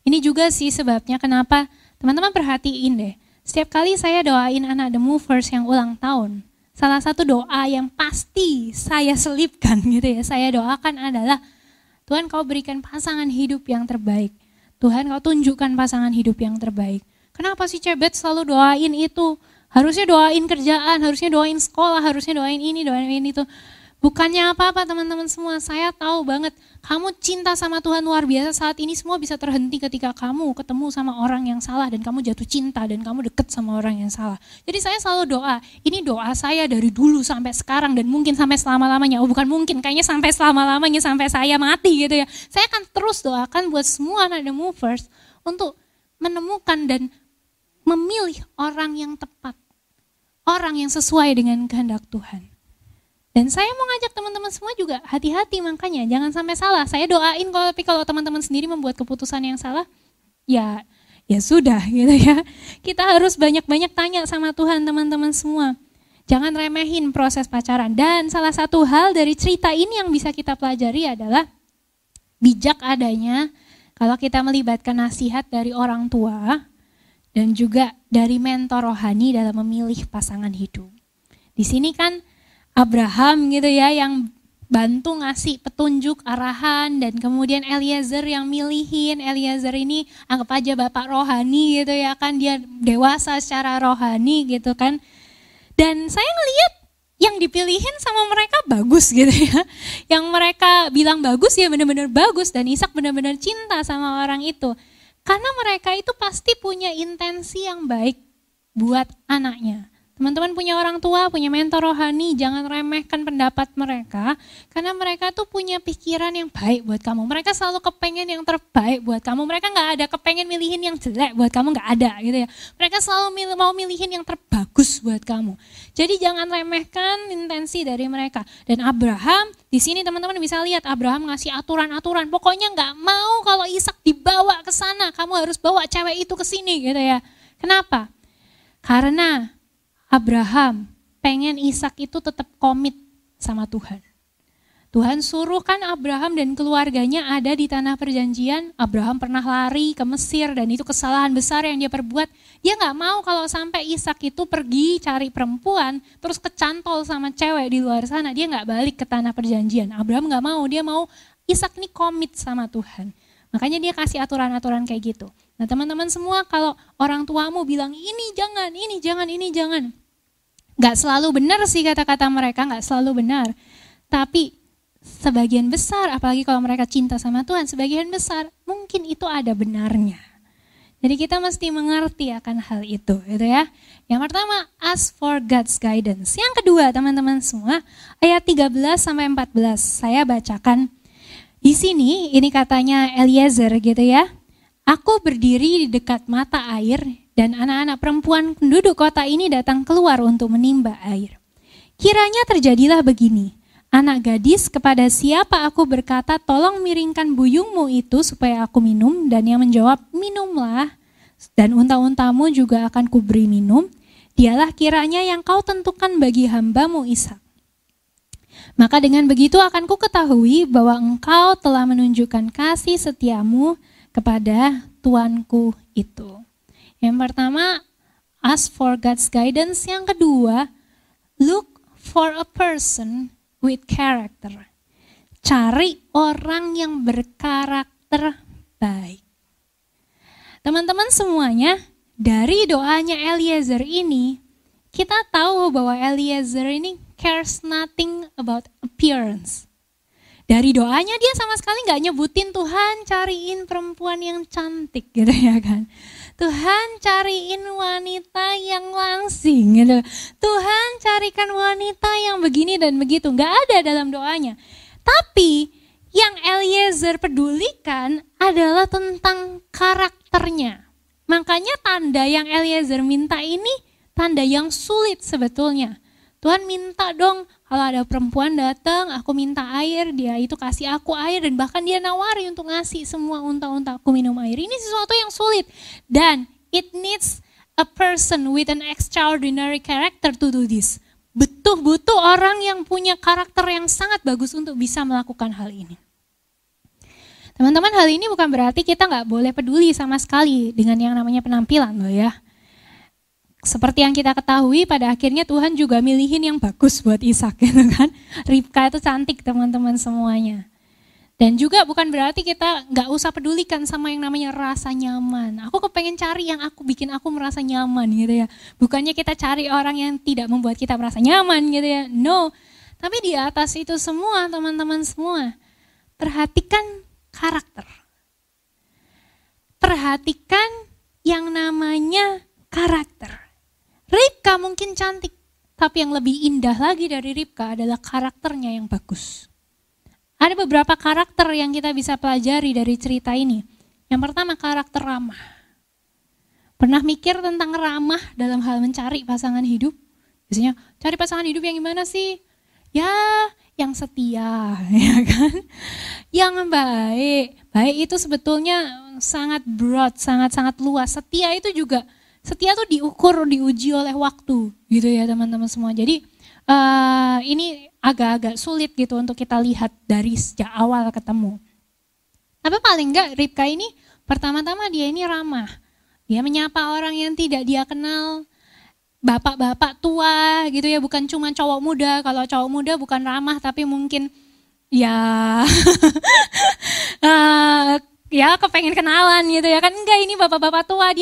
Ini juga sih sebabnya kenapa teman-teman perhatiin deh. Setiap kali saya doain anak The Movers yang ulang tahun, salah satu doa yang pasti saya selipkan gitu ya. Saya doakan adalah, Tuhan kau berikan pasangan hidup yang terbaik. Tuhan kau tunjukkan pasangan hidup yang terbaik. Kenapa sih Cebet selalu doain itu? Harusnya doain kerjaan, harusnya doain sekolah, harusnya doain ini, doain itu. Bukannya apa-apa teman-teman semua, saya tahu banget kamu cinta sama Tuhan luar biasa. Saat ini semua bisa terhenti ketika kamu ketemu sama orang yang salah dan kamu jatuh cinta dan kamu deket sama orang yang salah. Jadi saya selalu doa, ini doa saya dari dulu sampai sekarang dan mungkin sampai selama-lamanya. Oh bukan mungkin, kayaknya sampai selama-lamanya, sampai saya mati gitu ya. Saya akan terus doakan buat semua anak The Movers untuk menemukan dan memilih orang yang tepat. Orang yang sesuai dengan kehendak Tuhan. Dan saya mau ngajak teman-teman semua juga hati-hati makanya, jangan sampai salah. Saya doain tapi kalau teman-teman sendiri membuat keputusan yang salah, ya sudah gitu ya. Kita harus banyak-banyak tanya sama Tuhan teman-teman semua. Jangan remehin proses pacaran. Dan salah satu hal dari cerita ini yang bisa kita pelajari adalah bijak adanya kalau kita melibatkan nasihat dari orang tua dan juga dari mentor rohani dalam memilih pasangan hidup. Di sini kan Abraham gitu ya yang bantu ngasih petunjuk arahan dan kemudian Eliezer yang milihin. Eliezer ini anggap aja bapak rohani gitu ya kan, dia dewasa secara rohani gitu kan. Dan saya ngelihat yang dipilihin sama mereka bagus gitu ya. Yang mereka bilang bagus ya benar-benar bagus dan Ishak benar-benar cinta sama orang itu. Karena mereka itu pasti punya intensi yang baik buat anaknya. Teman-teman punya orang tua, punya mentor rohani, jangan remehkan pendapat mereka. Karena mereka tuh punya pikiran yang baik buat kamu. Mereka selalu kepengen yang terbaik buat kamu. Mereka gak ada kepengen milihin yang jelek buat kamu, gak ada gitu ya. Mereka selalu mau milihin yang terbagus buat kamu. Jadi jangan remehkan intensi dari mereka. Dan Abraham, di sini teman-teman bisa lihat Abraham ngasih aturan-aturan. Pokoknya gak mau kalau Ishak dibawa ke sana, kamu harus bawa cewek itu ke sini gitu ya. Kenapa? Karena Abraham pengen Ishak itu tetap komit sama Tuhan. Tuhan suruh kan Abraham dan keluarganya ada di tanah perjanjian. Abraham pernah lari ke Mesir dan itu kesalahan besar yang dia perbuat. Dia gak mau kalau sampai Ishak itu pergi cari perempuan terus kecantol sama cewek di luar sana. Dia gak balik ke tanah perjanjian. Abraham gak mau, dia mau Ishak ini komit sama Tuhan. Makanya dia kasih aturan-aturan kayak gitu. Nah teman-teman semua, kalau orang tuamu bilang ini jangan, ini jangan, ini jangan. Gak selalu benar sih kata-kata mereka, gak selalu benar. Tapi sebagian besar, apalagi kalau mereka cinta sama Tuhan, sebagian besar mungkin itu ada benarnya. Jadi kita mesti mengerti akan hal itu, gitu ya. Yang pertama, ask for God's guidance. Yang kedua, teman-teman semua, ayat 13 sampai 14 saya bacakan. Di sini ini katanya Eliezer gitu ya. Aku berdiri di dekat mata air dan anak-anak perempuan penduduk kota ini datang keluar untuk menimba air. Kiranya terjadilah begini. Anak gadis kepada siapa aku berkata, tolong miringkan buyungmu itu supaya aku minum, dan yang menjawab, minumlah, dan unta-untamu juga akan kuberi minum, dialah kiranya yang kau tentukan bagi hambamu Ishak. Maka dengan begitu akan ku ketahui bahwa engkau telah menunjukkan kasih setiamu kepada tuanku itu. Yang pertama, ask for God's guidance. Yang kedua, look for a person with character. Cari orang yang berkarakter baik. Teman-teman semuanya, dari doanya Eliezer ini, kita tahu bahwa Eliezer ini cares nothing about appearance. Dari doanya dia sama sekali gak nyebutin Tuhan cariin perempuan yang cantik gitu ya kan. Tuhan cariin wanita yang langsing gitu. Tuhan carikan wanita yang begini dan begitu. Gak ada dalam doanya. Tapi yang Eliezer pedulikan adalah tentang karakternya. Makanya tanda yang Eliezer minta ini tanda yang sulit sebetulnya. Tuhan minta dong kalau ada perempuan datang, aku minta air, dia itu kasih aku air, dan bahkan dia nawari untuk ngasih semua unta-unta aku minum air. Ini sesuatu yang sulit, dan it needs a person with an extraordinary character to do this. Butuh orang yang punya karakter yang sangat bagus untuk bisa melakukan hal ini. Teman-teman, hal ini bukan berarti kita nggak boleh peduli sama sekali dengan yang namanya penampilan loh ya. Seperti yang kita ketahui, pada akhirnya Tuhan juga milihin yang bagus buat Ishak gitu kan. Ribka itu cantik teman-teman semuanya. Dan juga bukan berarti kita nggak usah pedulikan sama yang namanya rasa nyaman. Aku kepengen cari yang bikin aku merasa nyaman gitu ya. Bukannya kita cari orang yang tidak membuat kita merasa nyaman gitu ya. No, tapi di atas itu semua teman-teman semua, perhatikan karakter. Perhatikan yang namanya karakter. Ribka mungkin cantik, tapi yang lebih indah lagi dari Ribka adalah karakternya yang bagus. Ada beberapa karakter yang kita bisa pelajari dari cerita ini. Yang pertama, karakter ramah. Pernah mikir tentang ramah dalam hal mencari pasangan hidup? Biasanya, cari pasangan hidup yang gimana sih? Ya, yang setia, ya kan? Yang baik. Baik itu sebetulnya sangat broad, sangat-sangat luas. Setia itu juga, setia tuh diuji oleh waktu gitu ya teman-teman semua. Jadi ini agak-agak sulit gitu untuk kita lihat dari sejak awal ketemu. Tapi paling enggak Ribka ini pertama-tama dia ini ramah. Dia menyapa orang yang tidak dia kenal, bapak-bapak tua gitu ya, bukan cuma cowok muda. Kalau cowok muda bukan ramah tapi mungkin ya ya kepengen kenalan gitu ya kan. Enggak, ini bapak-bapak tua,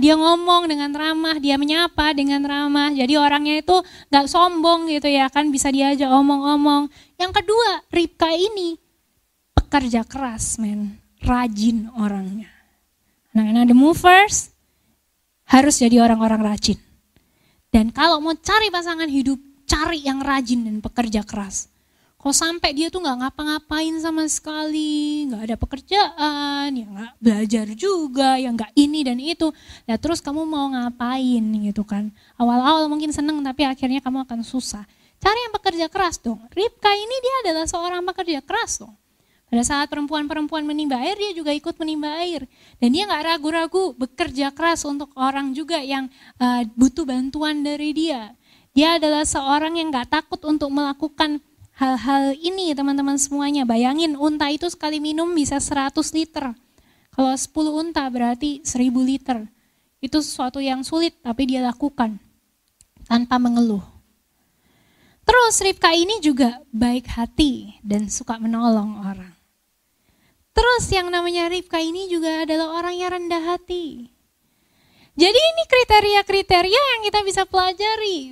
dia ngomong dengan ramah, dia menyapa dengan ramah. Jadi orangnya itu gak sombong gitu ya kan, bisa diajak omong-omong. Yang kedua, Ribka ini pekerja keras rajin orangnya. Anak-anak The Movers harus jadi orang-orang rajin. Dan kalau mau cari pasangan hidup, cari yang rajin dan pekerja keras. Kalau sampai dia tuh gak ngapa-ngapain sama sekali, gak ada pekerjaan, ya gak belajar juga, ya gak ini dan itu. Nah terus kamu mau ngapain gitu kan. Awal-awal mungkin seneng tapi akhirnya kamu akan susah. Cari yang pekerja keras dong. Ribka ini dia adalah seorang pekerja keras dong. Pada saat perempuan-perempuan menimba air, dia juga ikut menimba air. Dan dia gak ragu-ragu bekerja keras untuk orang juga yang butuh bantuan dari dia. Dia adalah seorang yang gak takut untuk melakukan hal-hal ini teman-teman semuanya. Bayangin unta itu sekali minum bisa 100 liter. Kalau 10 unta berarti 1000 liter. Itu sesuatu yang sulit tapi dia lakukan tanpa mengeluh. Terus Ribka ini juga baik hati dan suka menolong orang. Terus yang namanya Ribka ini juga adalah orang yang rendah hati. Jadi ini kriteria-kriteria yang kita bisa pelajari.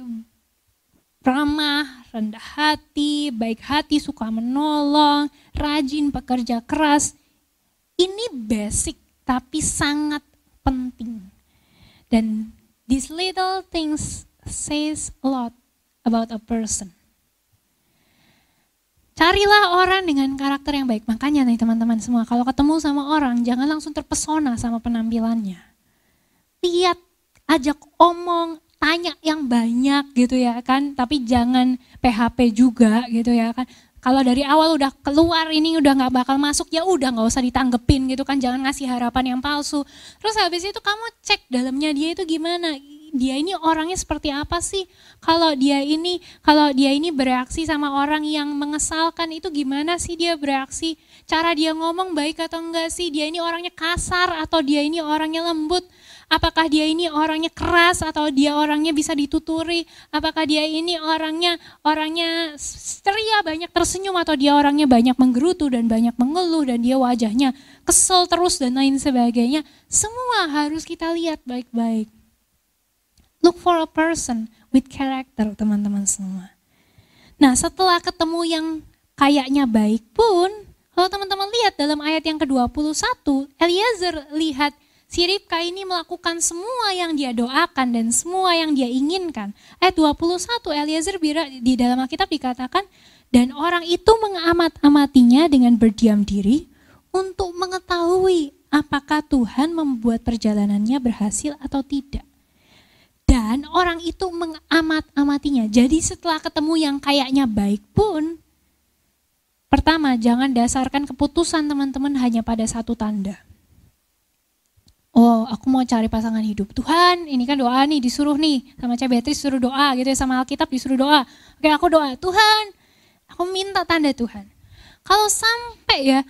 Ramah, rendah hati, baik hati, suka menolong, rajin, pekerja keras. Ini basic tapi sangat penting. Dan these little things says a lot about a person. Carilah orang dengan karakter yang baik. Makanya nih teman-teman semua, kalau ketemu sama orang jangan langsung terpesona sama penampilannya. Lihat, ajak omong, tanya yang banyak gitu ya kan. Tapi jangan PHP juga gitu ya kan. Kalau dari awal udah keluar ini udah gak bakal masuk, ya udah gak usah ditanggepin gitu kan. Jangan ngasih harapan yang palsu. Terus habis itu kamu cek dalamnya dia itu gimana. Dia ini orangnya seperti apa sih? Kalau dia ini bereaksi sama orang yang mengesalkan itu gimana sih dia bereaksi? Cara dia ngomong baik atau enggak sih? Dia ini orangnya kasar atau dia ini orangnya lembut? Apakah dia ini orangnya keras atau dia orangnya bisa dituturi? Apakah dia ini orangnya ceria, banyak tersenyum atau dia orangnya banyak menggerutu dan banyak mengeluh dan dia wajahnya kesel terus dan lain sebagainya? Semua harus kita lihat baik-baik. Look for a person with character, teman-teman semua. Nah, setelah ketemu yang kayaknya baik pun, kalau teman-teman lihat dalam ayat yang ke-21, Eliezer lihat si Ribka ini melakukan semua yang dia doakan dan semua yang dia inginkan. Ayat 21, Eliezer di dalam Alkitab dikatakan, dan orang itu mengamat-amatinya dengan berdiam diri untuk mengetahui apakah Tuhan membuat perjalanannya berhasil atau tidak. Dan orang itu mengamat-amatinya. Jadi setelah ketemu yang kayaknya baik pun, pertama jangan dasarkan keputusan teman-teman hanya pada satu tanda. Oh, aku mau cari pasangan hidup. Tuhan, ini kan doa nih, disuruh nih sama Cak Beatrice suruh doa gitu ya, sama Alkitab disuruh doa. Oke, aku doa, Tuhan, aku minta tanda Tuhan. Kalau sampai ya,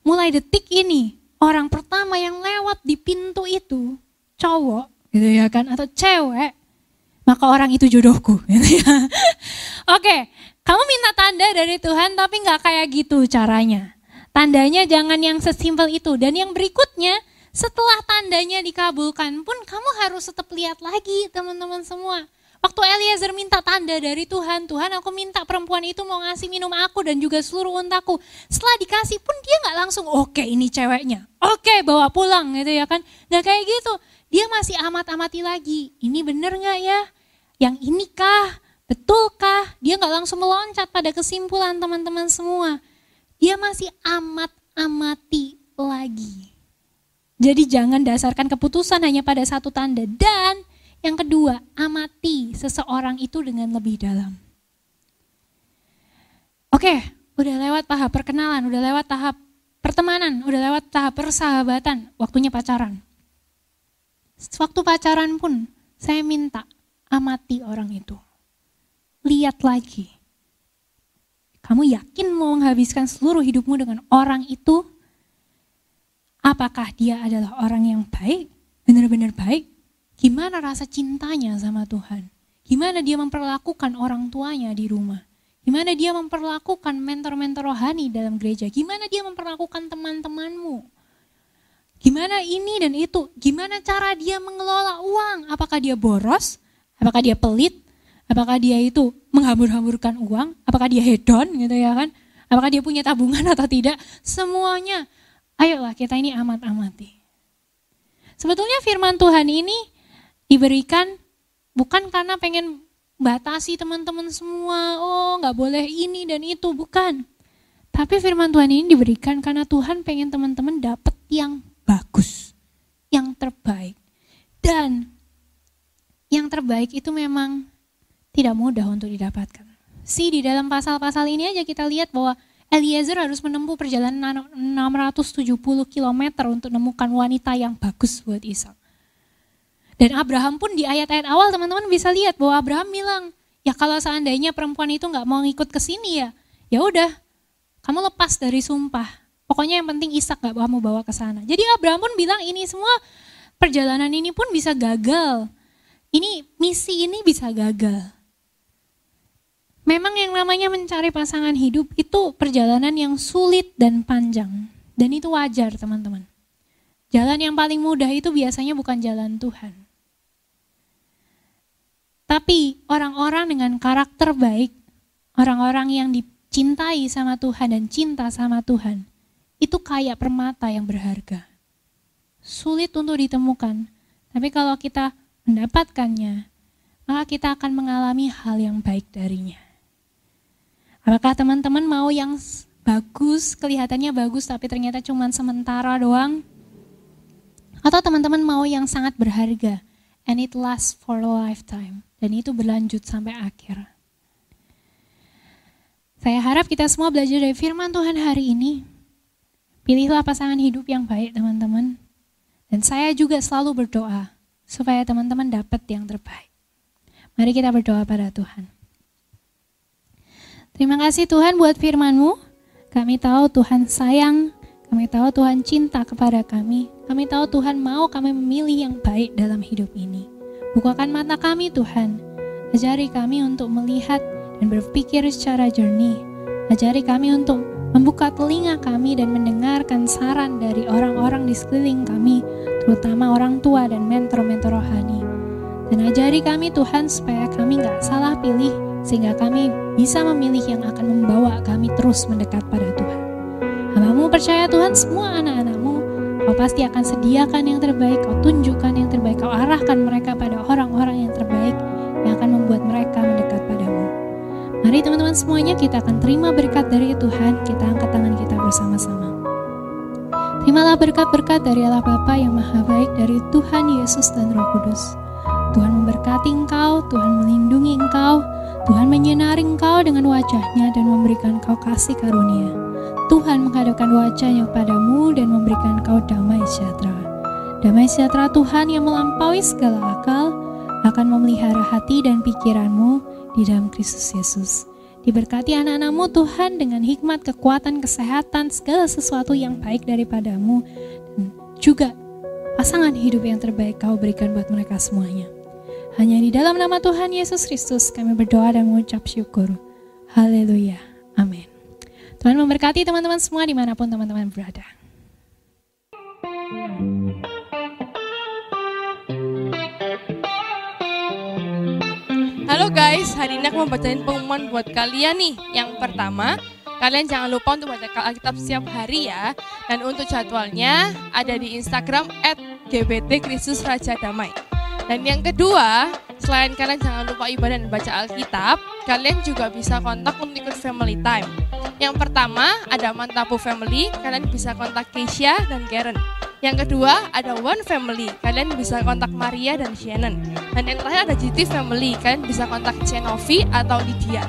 mulai detik ini, orang pertama yang lewat di pintu itu, cowok, gitu ya kan, atau cewek, maka orang itu jodohku. Gitu ya. Oke, kamu minta tanda dari Tuhan tapi gak kayak gitu caranya. Tandanya jangan yang sesimpel itu. Dan yang berikutnya, setelah tandanya dikabulkan pun kamu harus tetap lihat lagi teman-teman semua. Waktu Eliezer minta tanda dari Tuhan, Tuhan aku minta perempuan itu mau ngasih minum aku dan juga seluruh untaku. Setelah dikasih pun dia gak langsung, oke ini ceweknya, oke bawa pulang gitu ya kan. Gak kayak gitu. Dia masih amat-amati lagi, ini bener gak ya? Yang inikah? Betulkah? Dia gak langsung meloncat pada kesimpulan teman-teman semua. Dia masih amat-amati lagi. Jadi jangan dasarkan keputusan hanya pada satu tanda. Dan yang kedua, amati seseorang itu dengan lebih dalam. Oke, udah lewat tahap perkenalan, udah lewat tahap pertemanan, udah lewat tahap persahabatan, waktunya pacaran. Waktu pacaran pun saya minta amati orang itu. Lihat lagi. Kamu yakin mau menghabiskan seluruh hidupmu dengan orang itu? Apakah dia adalah orang yang baik? Benar-benar baik? Gimana rasa cintanya sama Tuhan? Gimana dia memperlakukan orang tuanya di rumah? Gimana dia memperlakukan mentor-mentor rohani dalam gereja? Gimana dia memperlakukan teman-temanmu? Gimana ini dan itu? Gimana cara dia mengelola uang? Apakah dia boros? Apakah dia pelit? Apakah dia itu menghambur-hamburkan uang? Apakah dia hedon gitu ya kan? Apakah dia punya tabungan atau tidak? Semuanya. Ayolah kita ini amat-amati. Sebetulnya firman Tuhan ini diberikan bukan karena pengen batasi teman-teman semua. Oh gak boleh ini dan itu. Bukan. Tapi firman Tuhan ini diberikan karena Tuhan pengen teman-teman dapat yang bagus, yang terbaik. Dan yang terbaik itu memang tidak mudah untuk didapatkan. Di dalam pasal-pasal ini aja kita lihat bahwa Eliezer harus menempuh perjalanan 670 km untuk menemukan wanita yang bagus buat Ishak. Dan Abraham pun di ayat-ayat awal teman-teman bisa lihat bahwa Abraham bilang, ya kalau seandainya perempuan itu nggak mau ngikut ke sini ya udah, kamu lepas dari sumpah. Pokoknya yang penting Ishak gak kamu bawa ke sana. Jadi Abraham pun bilang ini semua perjalanan ini pun bisa gagal. Misi ini bisa gagal. Memang yang namanya mencari pasangan hidup itu perjalanan yang sulit dan panjang. Dan itu wajar teman-teman. Jalan yang paling mudah itu biasanya bukan jalan Tuhan. Tapi orang-orang dengan karakter baik, orang-orang yang dicintai sama Tuhan dan cinta sama Tuhan, itu kayak permata yang berharga. Sulit untuk ditemukan, tapi kalau kita mendapatkannya, maka kita akan mengalami hal yang baik darinya. Apakah teman-teman mau yang bagus, kelihatannya bagus tapi ternyata cuma sementara doang? Atau teman-teman mau yang sangat berharga, and it lasts for a lifetime, dan itu berlanjut sampai akhir? Saya harap kita semua belajar dari firman Tuhan hari ini. Pilihlah pasangan hidup yang baik teman-teman. Dan saya juga selalu berdoa supaya teman-teman dapat yang terbaik. Mari kita berdoa pada Tuhan. Terima kasih Tuhan buat firman-Mu. Kami tahu Tuhan sayang, kami tahu Tuhan cinta kepada kami. Kami tahu Tuhan mau kami memilih yang baik dalam hidup ini. Bukakan mata kami Tuhan. Ajari kami untuk melihat dan berpikir secara jernih. Ajari kami untuk membuka telinga kami dan mendengarkan saran dari orang-orang di sekeliling kami, terutama orang tua dan mentor-mentor rohani. Dan ajari kami Tuhan supaya kami gak salah pilih, sehingga kami bisa memilih yang akan membawa kami terus mendekat pada Tuhan. Hamba-Mu percaya Tuhan, semua anak-anak-Mu, Kau pasti akan sediakan yang terbaik, Kau tunjukkan yang terbaik, Kau arahkan mereka pada orang-orang yang terbaik yang akan membuat mereka mendekat padamu. Mari teman-teman semuanya, kita akan terima berkat dari Tuhan. Kita angkat tangan kita bersama-sama. Terimalah berkat-berkat dari Allah Bapa yang Maha Baik, dari Tuhan Yesus dan Roh Kudus. Tuhan memberkati engkau, Tuhan melindungi engkau, Tuhan menyinari engkau dengan wajah-Nya dan memberikan engkau kasih karunia. Tuhan menghadapkan wajah-Nya padamu dan memberikan engkau damai sejahtera. Damai sejahtera Tuhan yang melampaui segala akal akan memelihara hati dan pikiranmu di dalam Kristus Yesus. Diberkati anak-anak-Mu Tuhan dengan hikmat, kekuatan, kesehatan, segala sesuatu yang baik daripadamu, dan juga pasangan hidup yang terbaik Kau berikan buat mereka semuanya. Hanya di dalam nama Tuhan Yesus Kristus kami berdoa dan mengucap syukur. Haleluya. Amin. Tuhan memberkati teman-teman semua dimanapun teman-teman berada. Halo guys, hari ini aku mau bacain pengumuman buat kalian nih. Yang pertama, kalian jangan lupa untuk baca Alkitab setiap hari ya. Dan untuk jadwalnya ada di Instagram @GBT_Kristus_Raja_Damai. Dan yang kedua, selain kalian jangan lupa ibadah dan baca Alkitab, kalian juga bisa kontak untuk ikut family time. Yang pertama ada Mantapu Family, kalian bisa kontak Keisha dan Karen. Yang kedua ada One Family, kalian bisa kontak Maria dan Shannon. Dan yang terakhir ada GT Family, kalian bisa kontak Cenovi atau Lydia.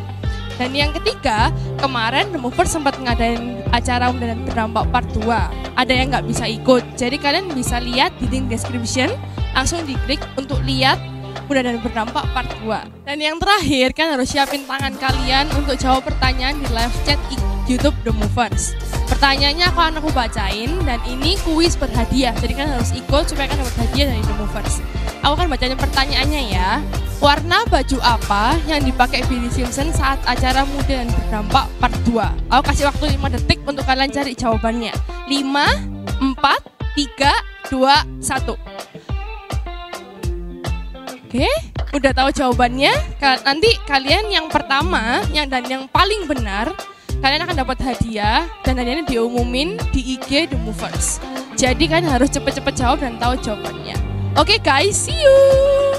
Dan yang ketiga, kemarin The Movers sempat ngadain acara Muda dan Berdampak Part 2. Ada yang nggak bisa ikut, jadi kalian bisa lihat di link description, langsung diklik untuk lihat Muda dan Berdampak Part 2. Dan yang terakhir, kan harus siapin tangan kalian untuk jawab pertanyaan di live chat YouTube The Movers. Pertanyaannya akan aku bacain, dan ini kuis berhadiah, jadi kan harus ikut supaya kan dapat hadiah dari The Movers. Aku akan bacain pertanyaannya ya. Warna baju apa yang dipakai Billy Simpson saat acara Muda dan Berdampak Part 2? Aku kasih waktu 5 detik untuk kalian cari jawabannya. 5, 4, 3, 2, 1. Oke, udah tahu jawabannya? Nanti kalian yang pertama dan yang paling benar, kalian akan dapat hadiah, dan hadiahnya diumumin di IG The Movers. Jadi kalian harus cepet-cepet jawab dan tahu jawabannya. Oke guys, see you!